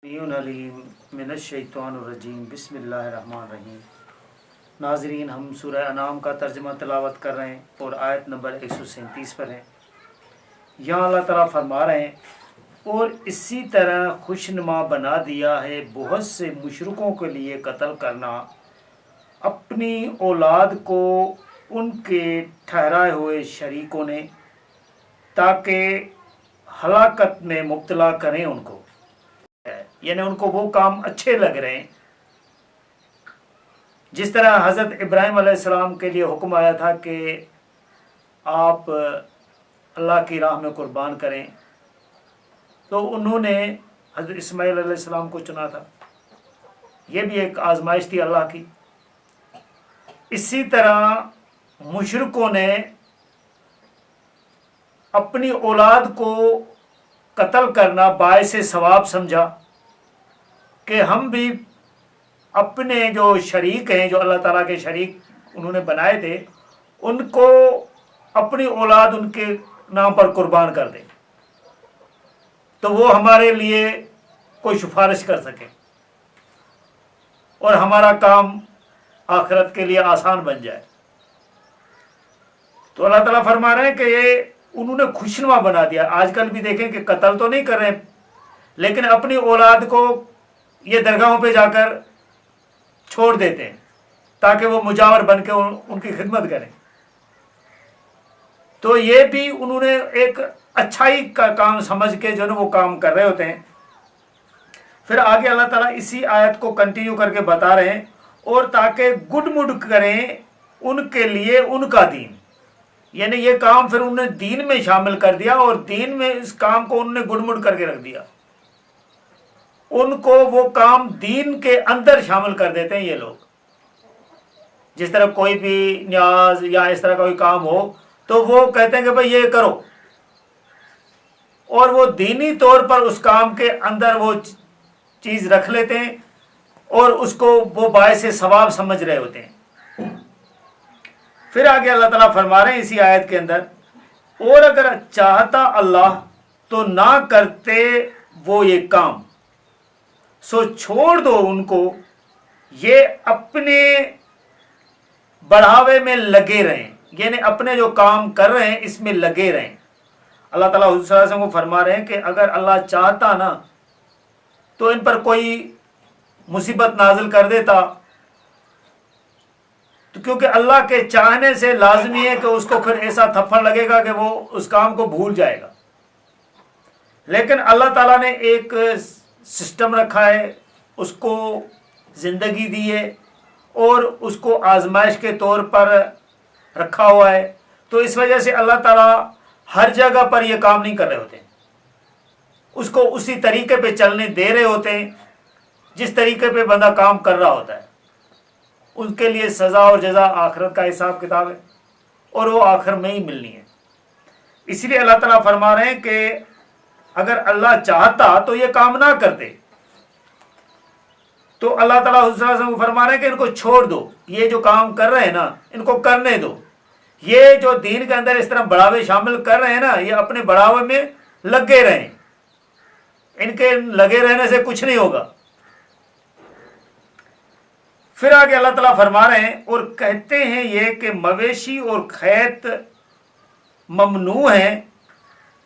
मिनश्शैतानिर्रजीम बिस्मिल्लाहिर्रहमानिर्रहीम। नाजरीन, हम सूरह अनाम का तर्जमा तिलावत कर रहे हैं और आयत नंबर 137 पर हैं। यहाँ अल्लाह ताला फरमा रहे हैं, और इसी तरह खुशनुमा बना दिया है बहुत से मुशरिकों के लिए कत्ल करना अपनी औलाद को उनके ठहराए हुए शरीकों ने, ताकि हलाकत में मुब्तला करें उनको, यानी उनको वो काम अच्छे लग रहे हैं। जिस तरह हज़रत इब्राहीम अलैहिस्सलाम के लिए हुक्म आया था कि आप अल्लाह की राह में कुर्बान करें, तो उन्होंने हज़रत इस्माईल अलैहिस्सलाम को चुना था। ये भी एक आजमाइश थी अल्लाह की। इसी तरह मुशरिकों ने अपनी औलाद को कत्ल करना बाइस सवाब समझा कि हम भी अपने जो शरीक हैं, जो अल्लाह ताला के शरीक उन्होंने बनाए थे, उनको अपनी औलाद उनके नाम पर कुर्बान कर दें, तो वो हमारे लिए कोई सिफारिश कर सके और हमारा काम आखिरत के लिए आसान बन जाए। तो अल्लाह ताला फरमा रहे हैं कि ये उन्होंने खुशनुमा बना दिया। आजकल भी देखें कि कत्ल तो नहीं कर रहे, लेकिन अपनी औलाद को ये दरगाहों पे जाकर छोड़ देते हैं ताकि वो मुजावर बन के उनकी खिदमत करें। तो ये भी उन्होंने एक अच्छाई का काम समझ के जो है वो काम कर रहे होते हैं। फिर आगे अल्लाह ताला इसी आयत को कंटिन्यू करके बता रहे हैं, और ताकि गुडमुड करें उनके लिए उनका दीन, यानी ये काम फिर उन्होंने दीन में शामिल कर दिया और दीन में इस काम को उन्होंने गुडमुड करके रख दिया। उनको वो काम दीन के अंदर शामिल कर देते हैं ये लोग। जिस तरह कोई भी न्याज या इस तरह का कोई काम हो तो वो कहते हैं कि भाई ये करो, और वो दीनी तौर पर उस काम के अंदर वो चीज रख लेते हैं और उसको वो बायसे सवाब समझ रहे होते हैं। फिर आगे अल्लाह ताला फरमा रहे हैं इसी आयत के अंदर, और अगर चाहता अल्लाह तो ना करते वो ये काम, सो छोड़ दो उनको, ये अपने बढ़ावे में लगे रहें, यानी अपने जो काम कर रहे हैं इसमें लगे रहें। अल्लाह ताला हुज़ूर सल्लल्लाहु अलैहि वसल्लम को फरमा रहे हैं कि अगर अल्लाह चाहता ना तो इन पर कोई मुसीबत नाजिल कर देता, तो क्योंकि अल्लाह के चाहने से लाजमी है कि उसको फिर ऐसा थप्पड़ लगेगा कि वो उस काम को भूल जाएगा। लेकिन अल्लाह ताला ने एक सिस्टम रखा है, उसको ज़िंदगी दी है और उसको आजमाइश के तौर पर रखा हुआ है। तो इस वजह से अल्लाह ताला हर जगह पर यह काम नहीं कर रहे होते, उसको उसी तरीके पे चलने दे रहे होते हैं जिस तरीके पे बंदा काम कर रहा होता है। उनके लिए सज़ा और जज़ा आखिरत का हिसाब किताब है और वो आखिर में ही मिलनी है। इसलिए अल्लाह ताला फरमा रहे हैं कि अगर अल्लाह चाहता तो ये काम ना करते। तो अल्लाह ताला हुज़ूर को फरमा रहे हैं कि इनको छोड़ दो, ये जो काम कर रहे हैं ना इनको करने दो। ये जो दीन के अंदर इस तरह बढ़ावे शामिल कर रहे हैं ना, ये अपने बढ़ावे में लगे रहें, इनके लगे रहने से कुछ नहीं होगा। फिर आगे अल्लाह ताला फरमा रहे हैं, और कहते हैं ये कि मवेशी और खैत ममनू है,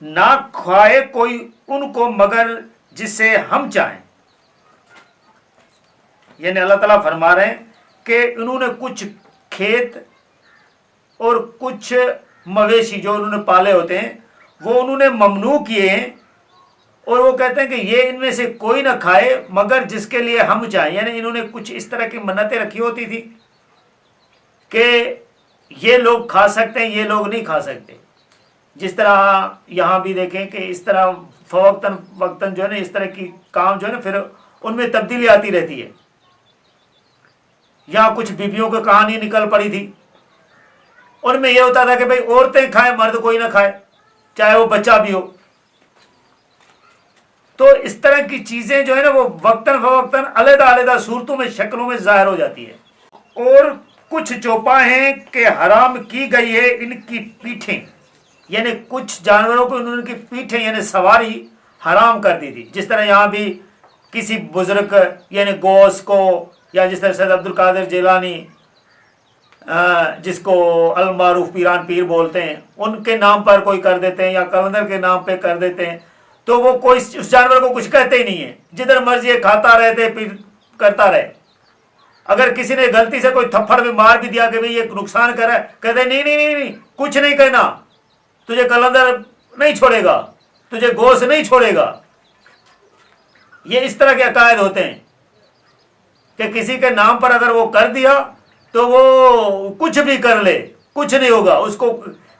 ना खाए कोई उनको मगर जिसे हम चाहें। यानी अल्लाह ताला फरमा रहे हैं कि उन्होंने कुछ खेत और कुछ मवेशी जो उन्होंने पाले होते हैं वो उन्होंने ममनू किए हैं, और वो कहते हैं कि ये इनमें से कोई ना खाए मगर जिसके लिए हम चाहें। यानी इन्होंने कुछ इस तरह की मन्नतें रखी होती थी कि ये लोग खा सकते हैं, ये लोग नहीं खा सकते। जिस तरह यहाँ भी देखें कि इस तरह फवक्तन वक्तन जो है ना इस तरह की काम जो है ना फिर उनमें तब्दीली आती रहती है। यहाँ कुछ बीबियों की कहानी निकल पड़ी थी, उनमें यह होता था कि भाई औरतें खाएं, मर्द कोई ना खाए, चाहे वो बच्चा भी हो। तो इस तरह की चीजें जो है ना वो वक्तन फवक्तन अलग अलग सूरतों में शक्लों में जाहिर हो जाती है। और कुछ चौपाएं कि हराम की गई है इनकी पीठें, यानी कुछ जानवरों को उन्होंने की पीठें यानी सवारी हराम कर दी थी। जिस तरह यहाँ भी کسی بزرگ یعنی غوث کو، یا جس طرح سید عبد القادر جیلانی جس کو المعروف پیران پیر بولتے ہیں، ان کے نام پر کوئی کر دیتے ہیں، یا کلندر کے نام پہ کر دیتے ہیں، تو وہ کوئی اس جانور کو کچھ کہتے ہی نہیں ہے، جدھر مرضی کھاتا رہتے پھر کرتا رہے۔ اگر کسی نے غلطی سے کوئی تھپڑ میں مار بھی دیا کہ بھئی یہ نقصان کر رہا ہے، کہتے نہیں نہیں نہیں نہیں، کچھ نہیں کہنا، تجھے کلندر نہیں چھوڑے گا، تجھے غوث نہیں چھوڑے گا۔ یہ اس طرح کے عقائد ہوتے ہیں کہ کسی کے نام پر اگر وہ کر دیا تو وہ کچھ بھی کر لے، کچھ نہیں ہوگا، اس کو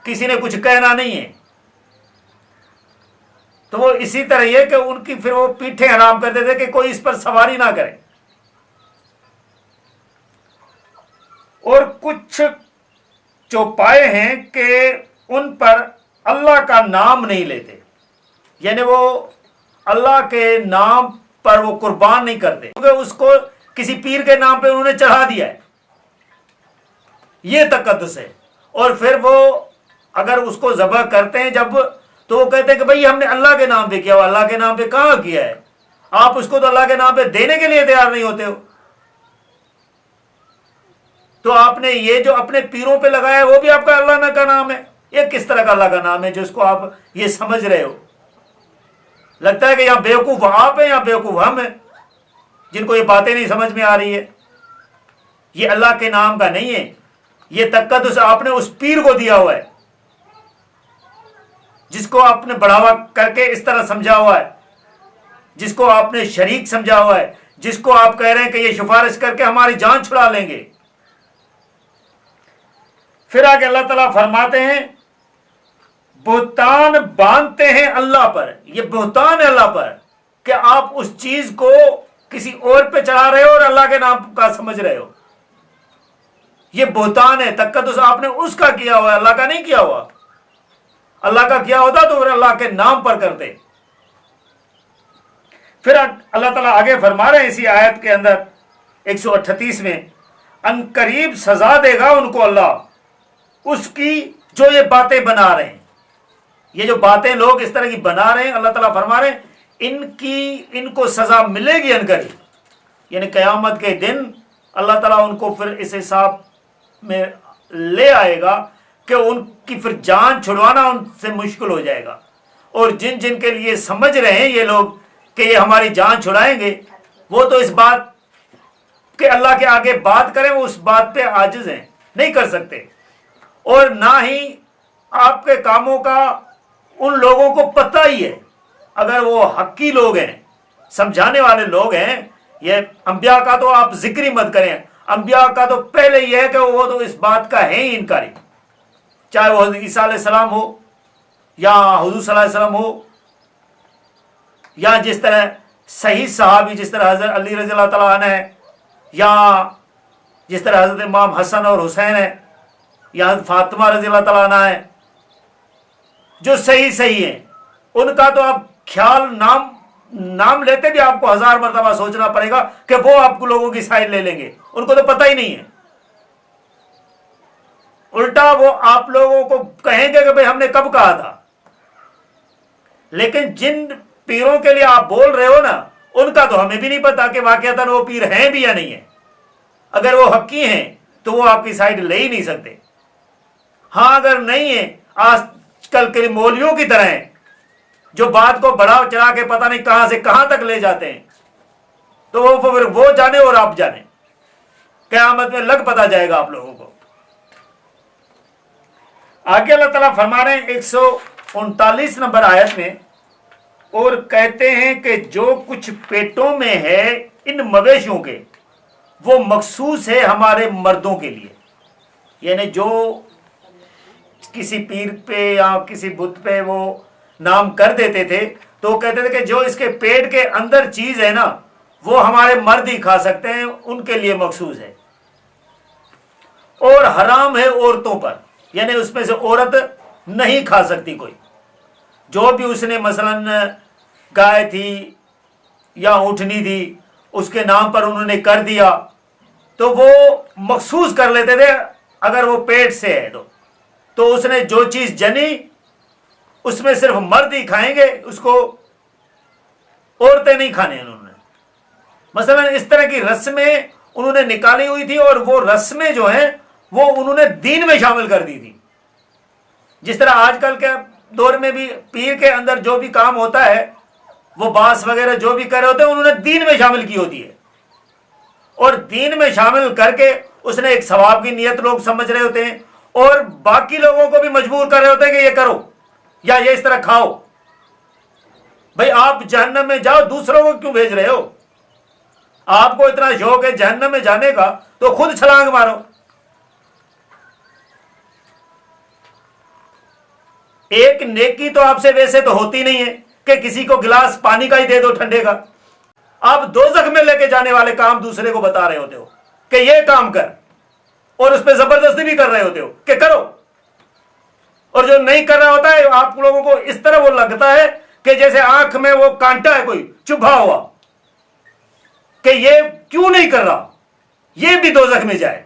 کسی نے کچھ کہنا نہیں ہے۔ تو وہ اسی طرح یہ کہ ان کی پھر وہ پیٹھیں حرام کر دیتے کہ کوئی اس پر سواری نہ کرے۔ اور کچھ چوپائے ہیں کہ ان پر اللہ کا نام نہیں لیتے، یعنی وہ اللہ کے نام پر وہ قربان نہیں کرتے، کیونکہ اس کو کسی پیر کے نام پہ انہوں نے چڑھا دیا ہے، یہ تقدس ہے۔ اور پھر وہ اگر اس کو ذبح کرتے ہیں جب، تو وہ کہتے ہیں کہ بھئی ہم نے اللہ کے نام پہ کیا ہوا، اللہ کے نام پہ کہاں کیا ہے؟ آپ اس کو تو اللہ کے نام پہ دینے کے لیے تیار نہیں ہوتے ہو، تو آپ نے یہ جو اپنے پیروں پہ لگایا ہے وہ بھی آپ کا اللہ کا نام ہے۔ یہ کس طرح کا اللہ کا نام ہے جو اس کو آپ یہ سمجھ رہے ہو؟ لگتا ہے کہ یہاں بیوقوف آپ ہیں یا بیوقوف ہم ہیں جن کو یہ باتیں نہیں سمجھ میں آ رہی ہے۔ یہ اللہ کے نام کا نہیں ہے، یہ تقدس آپ نے اس پیر کو دیا ہوا ہے جس کو آپ نے بڑھاوا کر کے اس طرح سمجھا ہوا ہے، جس کو آپ نے شریک سمجھا ہوا ہے، جس کو آپ کہہ رہے ہیں کہ یہ سفارش کر کے ہماری جان چھڑا لیں گے۔ پھر آگے اللہ تعالیٰ فرماتے ہیں بہتان باندھتے ہیں اللہ پر، یہ بہتان ہے اللہ پر کہ آپ اس چیز کو کسی اور پہ چڑھا رہے ہو اور اللہ کے نام کا سمجھ رہے ہو، یہ بہتان ہے۔ تقدس آپ نے اس کا کیا ہوا ہے، اللہ کا نہیں کیا ہوا۔ اللہ کا کیا ہوتا تو پھر اللہ کے نام پر کرتے۔ پھر اللہ تعالیٰ آگے فرما رہے ہیں اسی آیت کے اندر 138 میں، ان قریب سزا دے گا ان کو اللہ اس کی جو یہ باتیں بنا رہے ہیں۔ یہ جو باتیں لوگ اس طرح کی بنا رہے ہیں، اللہ تعالیٰ فرما رہے ہیں ان کو سزا ملے گی ان قریب، یعنی قیامت کے دن اللہ تعالیٰ ان کو پھر اس حساب میں لے آئے گا کہ ان کی پھر جان چھڑوانا ان سے مشکل ہو جائے گا۔ اور جن جن کے لیے سمجھ رہے ہیں یہ لوگ کہ یہ ہماری جان چھڑائیں گے، وہ تو اس بات کہ اللہ کے آگے بات کریں وہ اس بات پہ عاجز ہیں، نہیں کر سکتے۔ اور نہ ہی آپ کے کاموں کا ان لوگوں کو پتہ ہی ہے، اگر وہ حقی لوگ ہیں، سمجھانے والے لوگ ہیں۔ یہ انبیاء کا تو آپ ذکر ہی مت کریں، انبیاء کا تو پہلے یہ ہے کہ وہ تو اس بات کا ہے ہی انکاری، چاہے وہ حضرت عیسیٰ علیہ السلام ہو یا حضور صلی اللہ علیہ وسلم ہو، یا جس طرح صحیح صحابی جس طرح حضرت علی رضی اللہ تعالیٰ عنہ ہے، یا جس طرح حضرت امام حسن اور حسین ہے، یا حضرت فاطمہ رضی اللہ تعالیٰ عنہ ہے، جو صحیح ہیں، ان کا تو آپ خیال نام لیتے بھی آپ کو 1000 مرتبہ سوچنا پڑے گا کہ وہ آپ کو لوگوں کی سائڈ لے لیں گے، ان کو تو پتہ ہی نہیں ہے۔ الٹا وہ آپ لوگوں کو کہیں گے کہ بھئی ہم نے کب کہا تھا۔ لیکن جن پیروں کے لیے آپ بول رہے ہو نا، ان کا تو ہمیں بھی نہیں پتا کہ واقعتاً وہ پیر ہیں بھی یا نہیں ہیں۔ اگر وہ حقی ہیں تو وہ آپ کی سائڈ لے ہی نہیں سکتے۔ ہاں اگر نہیں ہیں، آج کل کے مولویوں کی طرح ہیں جو بات کو بڑھا چڑھا کے پتہ نہیں کہاں سے کہاں تک لے جاتے ہیں، تو وہ جانے اور آپ جانے، قیامت میں لگ پتہ جائے گا آپ لوگوں کو۔ آگے اللہ تعالیٰ فرما رہے ہیں 139 نمبر آیت میں، اور کہتے ہیں کہ جو کچھ پیٹوں میں ہے ان مویشیوں کے وہ مخصوص ہے ہمارے مردوں کے لیے، یعنی جو کسی پیر پہ یا کسی بت پہ وہ نام کر دیتے تھے تو وہ کہتے تھے کہ جو اس کے پیٹ کے اندر چیز ہے نا وہ ہمارے مرد ہی کھا سکتے ہیں، ان کے لیے مخصوص ہے، اور حرام ہے عورتوں پر، یعنی اس میں سے عورت نہیں کھا سکتی کوئی۔ جو بھی اس نے مثلاً گائے تھی یا اونٹنی تھی اس کے نام پر انہوں نے کر دیا تو وہ مخصوص کر لیتے تھے، اگر وہ پیٹ سے ہے تو اس نے جو چیز جنی اس میں صرف مرد ہی کھائیں گے، اس کو عورتیں نہیں کھانے انہوں نے۔ मसलन इस तरह की रस्में उन्होंने निकाली हुई थी, और वो रस्में जो हैं वो उन्होंने दीन में शामिल कर दी थी। जिस तरह आजकल के दौर में भी पीर के अंदर जो भी काम होता है, वो बास वगैरह जो भी कर रहे होते हैं, उन्होंने दीन में शामिल की होती है, और दीन में शामिल करके उसने एक सवाब की नियत लोग समझ रहे होते हैं, और बाकी लोगों को भी मजबूर कर रहे होते हैं कि ये करो या ये इस तरह खाओ। भाई आप जहन्नम में जाओ, दूसरों को क्यों भेज रहे हो? आपको इतना शौक है जहन्नम में जाने का तो खुद छलांग मारो। एक नेकी तो आपसे वैसे तो होती नहीं है कि किसी को गिलास पानी का ही दे दो ठंडे का। आप दोज़ख में लेके जाने वाले काम दूसरे को बता रहे होते हो कि ये काम कर, और उस पर जबरदस्ती भी कर रहे होते हो कि करो, और जो नहीं कर रहा होता है आप लोगों को इस तरह वो लगता है कि जैसे आंख में वो कांटा है कोई चुभा हुआ, कि ये क्यों नहीं कर रहा, ये भी दोज़ख में जाए।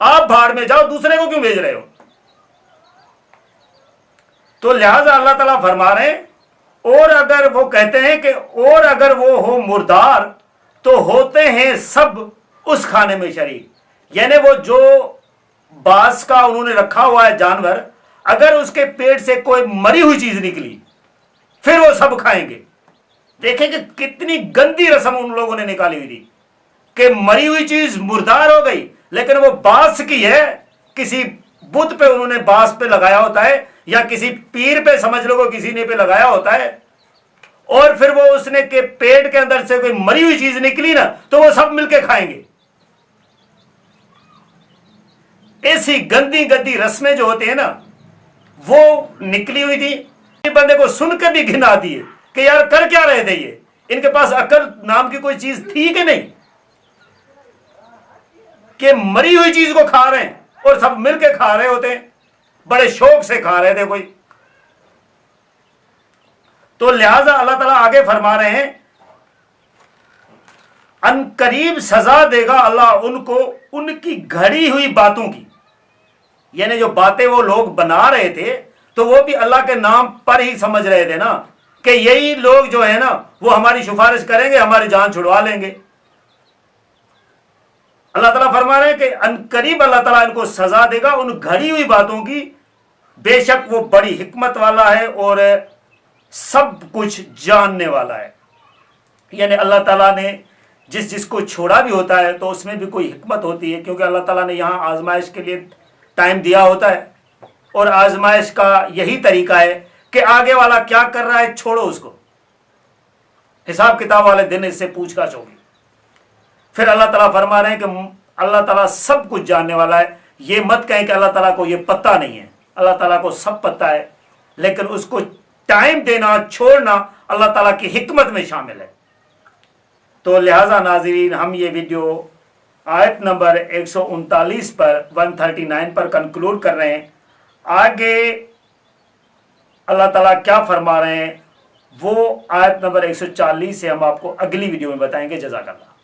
आप भाड़ में जाओ, दूसरे को क्यों भेज रहे हो? तो लिहाजा अल्लाह ताला फरमा रहे हैं, और अगर वो कहते हैं कि और अगर वो हो मुर्दार तो होते हैं सब उस खाने में शरीक, यानी वो जो बास का उन्होंने रखा हुआ है जानवर, अगर उसके पेट से कोई मरी हुई चीज निकली फिर वो सब खाएंगे। देखें कि कितनी गंदी रस्म उन लोगों ने निकाली हुई थी कि मरी हुई चीज मुर्दार हो गई, लेकिन वो बास की है, किसी बुत पे उन्होंने बास पे लगाया होता है, या किसी पीर पे समझ लो को किसी ने पे लगाया होता है, और फिर वो उसने के पेट के अंदर से कोई मरी हुई चीज निकली ना तो वो सब मिलके खाएंगे। ऐसी गंदी गंदी रस्में जो होती है ना वो निकली हुई थी। बंदे को सुनकर भी घिन आती है कि यार कर क्या रहे थे ये, इनके पास अकल नाम की कोई चीज थी कि नहीं, कि मरी हुई चीज को खा रहे हैं, और सब मिलके खा रहे होते हैं, बड़े शौक से खा रहे थे कोई। तो लिहाजा अल्लाह ताला आगे फरमा रहे हैं, अनकरीब सजा देगा अल्लाह उनको उनकी घड़ी हुई बातों की, यानी जो बातें वो लोग बना रहे थे तो वो भी अल्लाह के नाम पर ही समझ रहे थे ना, कि यही लोग जो है ना वो हमारी सिफारिश करेंगे, हमारी जान छुड़वा लेंगे। अल्लाह ताला फरमा रहे हैं कि अनकरीब अल्लाह ताला इनको सजा देगा उन घड़ी हुई बातों की, बेशक वो बड़ी हिकमत वाला है और सब कुछ जानने वाला है। यानी अल्लाह ताला ने जिस जिसको छोड़ा भी होता है तो उसमें भी कोई हिकमत होती है, क्योंकि अल्लाह ताला ने यहाँ आजमाइश के लिए टाइम दिया होता है, और आजमाइश का यही तरीका है कि आगे वाला क्या कर रहा है छोड़ो उसको, हिसाब किताब वाले दिन इससे पूछताछ होगी। फिर अल्लाह ताला फरमा रहे हैं कि अल्लाह ताला सब कुछ जानने वाला है। ये मत कहें कि अल्लाह ताला को ये पता नहीं है, अल्लाह ताला को सब पता है, लेकिन उसको टाइम देना छोड़ना अल्लाह ताला की हिकमत में शामिल है। तो लिहाजा नाज़रीन, हम ये वीडियो आयत नंबर 139 पर 139 पर कंक्लूड कर रहे हैं। आगे अल्लाह ताला क्या फरमा रहे हैं वो आयत नंबर 140 से हम आपको अगली वीडियो में बताएंगे। जज़ाकल्लाह।